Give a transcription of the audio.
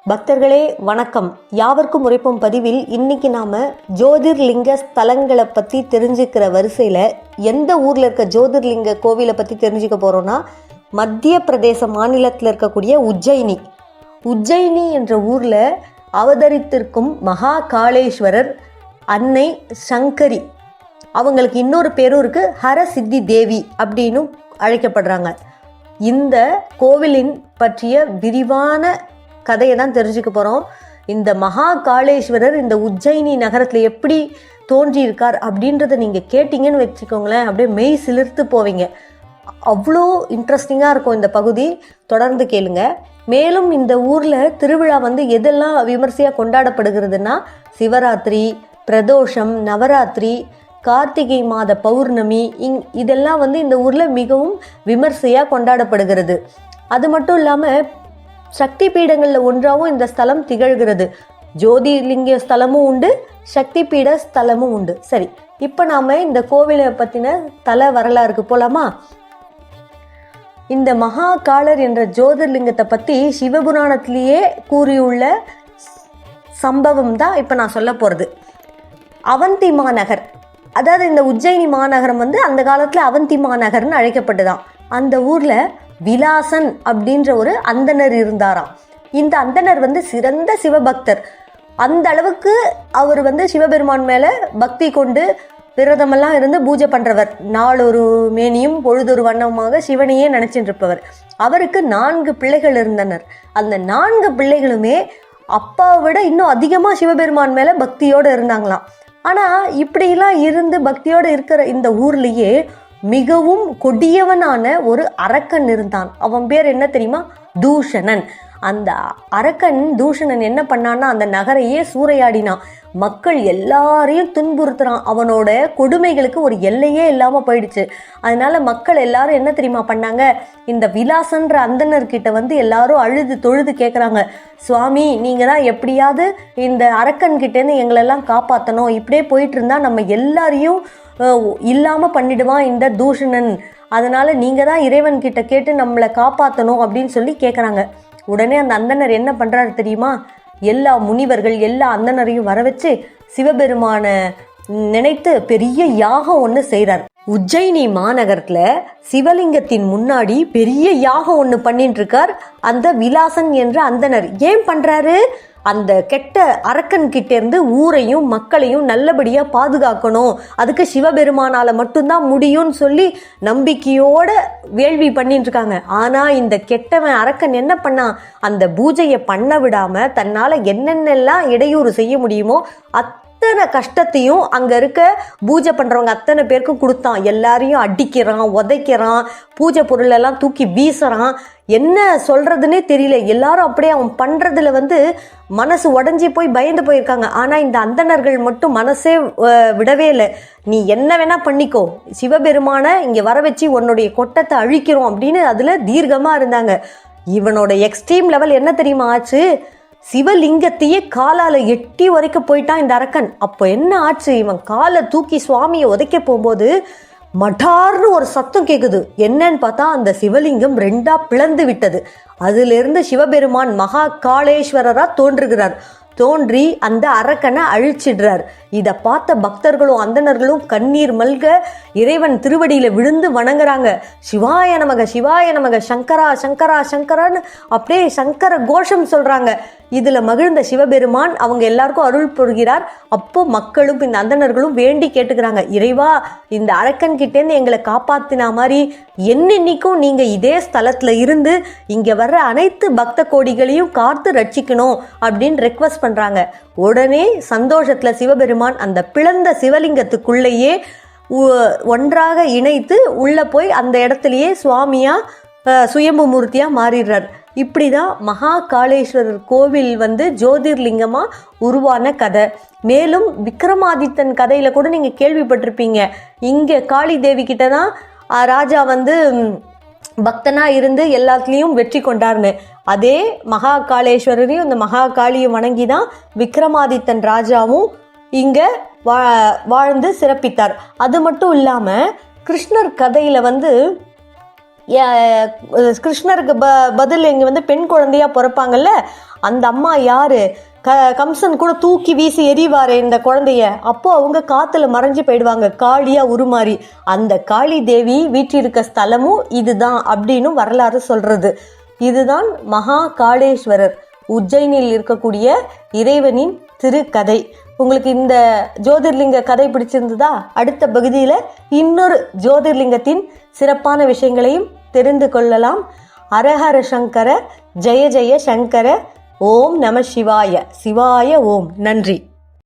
பக்தர்களே வணக்கம். யாவர்க்கும் உரைப்பும் பதிவில் இன்னைக்கு நாம ஜோதிர்லிங்க ஸ்தலங்களை பற்றி தெரிஞ்சுக்கிற வரிசையில் எந்த ஊரில் இருக்க ஜோதிர்லிங்க கோவிலை பற்றி தெரிஞ்சுக்க போகிறோன்னா மத்திய பிரதேச மாநிலத்தில் இருக்கக்கூடிய உஜ்ஜயினி என்ற ஊரில் அவதரித்திருக்கும் மகா காளேஸ்வரர் அன்னை சங்கரி. அவங்களுக்கு இன்னொரு பேரும் இருக்குது, ஹர சித்தி தேவி அப்படின்னு அழைக்கப்படுறாங்க. இந்த கோவிலின் பற்றிய விரிவான கதையை தான் தெரிஞ்சுக்க போகிறோம். இந்த மகா காளேஸ்வரர் இந்த உஜ்ஜயினி நகரத்தில் எப்படி தோன்றியிருக்கார் அப்படின்றத நீங்கள் கேட்டிங்கன்னு வச்சுக்கோங்களேன், அப்படியே மெய் சிலிர்த்து போவீங்க. அவ்வளோ இன்ட்ரெஸ்டிங்காக இருக்கும் இந்த பகுதி. தொடர்ந்து கேளுங்க. மேலும் இந்த ஊரில் திருவிழா எதெல்லாம் விமர்சையாக கொண்டாடப்படுகிறதுனா சிவராத்திரி, பிரதோஷம், நவராத்திரி, கார்த்திகை மாத பௌர்ணமி, இதெல்லாம் இந்த ஊரில் மிகவும் விமர்சையாக கொண்டாடப்படுகிறது. அது மட்டும் இல்லாமல் சக்தி பீடங்களில் ஒன்றாகவும் இந்த ஸ்தலம் திகழ்கிறது. ஜோதிர்லிங்க ஸ்தலமும் உண்டு, சக்தி பீட ஸ்தலமும் உண்டு. சரி, இப்போ நாம் இந்த கோவிலை பற்றின தல வரலாறுக்கு போகலாமா? இந்த மகா காளர் என்ற ஜோதிர்லிங்கத்தை பற்றி சிவபுராணத்திலேயே கூறியுள்ள சம்பவம் தான் இப்போ நான் சொல்ல போகிறது. அவந்தி மாநகர், அதாவது இந்த உஜ்ஜயினி மாநகரம் அந்த காலத்தில் அவந்தி மாநகர்னு அழைக்கப்பட்டுதான். அந்த ஊரில் விலாசன் அப்படின்ற ஒரு அந்தனர் இருந்தாராம். இந்த அந்தனர் சிறந்த சிவபக்தர். அந்த அளவுக்கு அவர் சிவபெருமான் மேலே பக்தி கொண்டு விரதமெல்லாம் இருந்து பூஜை பண்ணுறவர். நாளொரு மேனியும் பொழுதொரு வண்ணமாக சிவனையே நினச்சிட்டு இருப்பவர். அவருக்கு 4 பிள்ளைகள் இருந்தனர். அந்த 4 பிள்ளைகளுமே அப்பாவை விட இன்னும் அதிகமாக சிவபெருமான் மேலே பக்தியோடு இருந்தாங்களாம். ஆனால் இப்படிலாம் இருந்து பக்தியோடு இருக்கிற இந்த ஊர்லேயே மிகவும் கொடியவனான ஒரு அரக்கன் இருந்தான். அவன் பேர் என்ன தெரியுமா? தூஷணன். அந்த அரக்கன் தூஷணன் என்ன பண்ணான்னா அந்த நகரையே சூறையாடினான். மக்கள் எல்லாரையும் துன்புறுத்துறான். அவனோட கொடுமைகளுக்கு ஒரு எல்லையே இல்லாமல் போயிடுச்சு. அதனால மக்கள் எல்லாரும் என்ன தெரியுமா பண்ணாங்க? இந்த விலாசன்ற அந்தனர்கிட்ட எல்லாரும் அழுது தொழுது கேட்குறாங்க, சுவாமி நீங்கள் தான் எப்படியாவது இந்த அரக்கன்கிட்டேருந்து எங்களெல்லாம் காப்பாற்றணும். இப்படியே போயிட்டு இருந்தால் நம்ம எல்லாரையும் இல்லாமல் பண்ணிடுவான் இந்த தூஷணன். அதனால் நீங்கள் தான் இறைவன்கிட்ட கேட்டு நம்மளை காப்பாற்றணும் அப்படின்னு சொல்லி கேட்குறாங்க. உடனே அந்த அந்தனர் என்ன பண்ணுறாரு தெரியுமா? எல்லா முனிவர்கள் எல்லா அந்தனரையும் வர வச்சு சிவபெருமான நினைத்து பெரிய யாகம் ஒன்று செய்கிறார். உஜ்ஜயினி மாநகரத்தில் சிவலிங்கத்தின் முன்னாடி பெரிய யாகம் ஒன்று பண்ணிட்டு இருக்கார் அந்த விலாசன் என்ற அந்தனர். ஏன் பண்ணுறாரு? அந்த கெட்ட அரக்கன் கிட்டேருந்து ஊரையும் மக்களையும் நல்லபடியாக பாதுகாக்கணும், அதுக்கு சிவபெருமானால் மட்டும்தான் முடியும்னு சொல்லி நம்பிக்கையோட வேள்வி பண்ணிட்டு இருக்காங்க. ஆனால் இந்த கெட்டவன் அரக்கன் என்ன பண்ணான்? அந்த பூஜையை பண்ண விடாமல் தன்னால் என்னென்னலாம் இடையூறு செய்ய முடியுமோ அத்தனை கஷ்டத்தையும் அங்கே இருக்க பூஜை பண்ணுறவங்க அத்தனை பேருக்கும் கொடுத்தான். எல்லாரையும் அடிக்கிறான், உதைக்கிறான், பூஜை பொருளெல்லாம் தூக்கி வீசுறான். என்ன சொல்கிறதுனே தெரியல. எல்லாரும் அப்படியே அவன் பண்ணுறதுல மனசு உடஞ்சி போய் பயந்து போயிருக்காங்க. ஆனால் இந்த அந்தணர்கள் மட்டும் மனசே விடவே இல்லை. நீ என்ன வேணால் பண்ணிக்கோ, சிவபெருமானை இங்கே வர வச்சு உன்னுடைய கொட்டத்தை அழிக்கிறோம் அப்படின்னு அதில் தீர்க்கமாக இருந்தாங்க. இவனோட எக்ஸ்ட்ரீம் லெவல் என்ன தெரியுமா ஆச்சு? சிவலிங்கத்தையே காலால் எட்டி உதைக்க போயிட்டான் இந்த அரக்கன். அப்போ என்ன ஆச்சு? இவன் காலை தூக்கி சுவாமியை உதைக்க போகும்போது மட்டார்னு ஒரு சத்தம் கேட்குது. என்னன்னு பார்த்தா அந்த சிவலிங்கம் 2ஆ பிளந்து விட்டது. அதிலிருந்து சிவபெருமான் மகா காளேஸ்வரராக தோன்றி அந்த அரக்கனை அழிச்சிடுறார். இதை பார்த்த பக்தர்களும் அந்தணர்களும் கண்ணீர் மல்க இறைவன் திருவடியில் விழுந்து வணங்குறாங்க. சிவாய நமக சிவாய நமக, சங்கரா சங்கரா சங்கரான்னு அப்படியே சங்கர கோஷம் சொல்கிறாங்க. இதில் மகிழ்ந்த சிவபெருமான் அவங்க எல்லாருக்கும் அருள் புரிகிறார். அப்போ மக்களும் இந்த அந்தணர்களும் வேண்டி கேட்டுக்கிறாங்க, இறைவா இந்த அரக்கன் கிட்டேருந்து எங்களை காப்பாற்றின மாதிரி என்னென்னைக்கும் நீங்கள் இதே ஸ்தலத்தில் இருந்து இங்கே வர்ற அனைத்து பக்த கோடிகளையும் காத்து ரட்சிக்கணும் அப்படின்னு ரெக்வஸ்ட் பண்ணுறாங்க. உடனே சந்தோஷத்தில் சிவபெருமான் அந்த பிளந்த சிவலிங்கத்துக்குள்ளேயே ஒன்றாக இணைத்து உள்ளே போய் அந்த இடத்துலையே சுவாமியாக சுயம்பு மூர்த்தியாக மாறிடுறார். இப்படி தான் மகா காளேஸ்வரர் கோவில் ஜோதிர்லிங்கமாக உருவான கதை. மேலும் விக்ரமாதித்தன் கதையில் கூட நீங்கள் கேள்விப்பட்டிருப்பீங்க. இங்கே காளி தேவி கிட்ட தான் ராஜா பக்தனாக இருந்து எல்லாத்துலேயும் வெற்றி கொண்டார்னு. அதே மகா காளேஸ்வரரையும் இந்த மகா காளியை வணங்கி தான் விக்ரமாதித்தன் ராஜாவும் இங்கே வாழ்ந்து சிறப்பித்தார். அது மட்டும் இல்லாமல் கிருஷ்ணர் கதையில் கிருஷ்ணருக்கு பதில் இங்கே வந்து பெண் குழந்தையா பிறப்பாங்கல்ல, அந்த அம்மா யாரு? கம்சன் கூட தூக்கி வீசி எறிவாரு இந்த குழந்தைய. அப்போ அவங்க காத்துல மறைஞ்சு போயிடுவாங்க, காளியா உருமாறி. அந்த காளி தேவி வீற்றிருக்க ஸ்தலமும் இதுதான் அப்படின்னு வரலாறு சொல்றது. இதுதான் மகா காளேஸ்வரர், உஜ்ஜயினில் இருக்கக்கூடிய இறைவனின் திருக்கதை. உங்களுக்கு இந்த ஜோதிர்லிங்க கதை பிடிச்சிருந்ததா? அடுத்த பகுதியில் இன்னொரு ஜோதிர்லிங்கத்தின் சிறப்பான விஷயங்களையும் தெரிந்து கொள்ளலாம். ஹரஹர சங்கர, ஜெய ஜெய சங்கர, ஓம் நம சிவாய. சிவாய ஓம். நன்றி.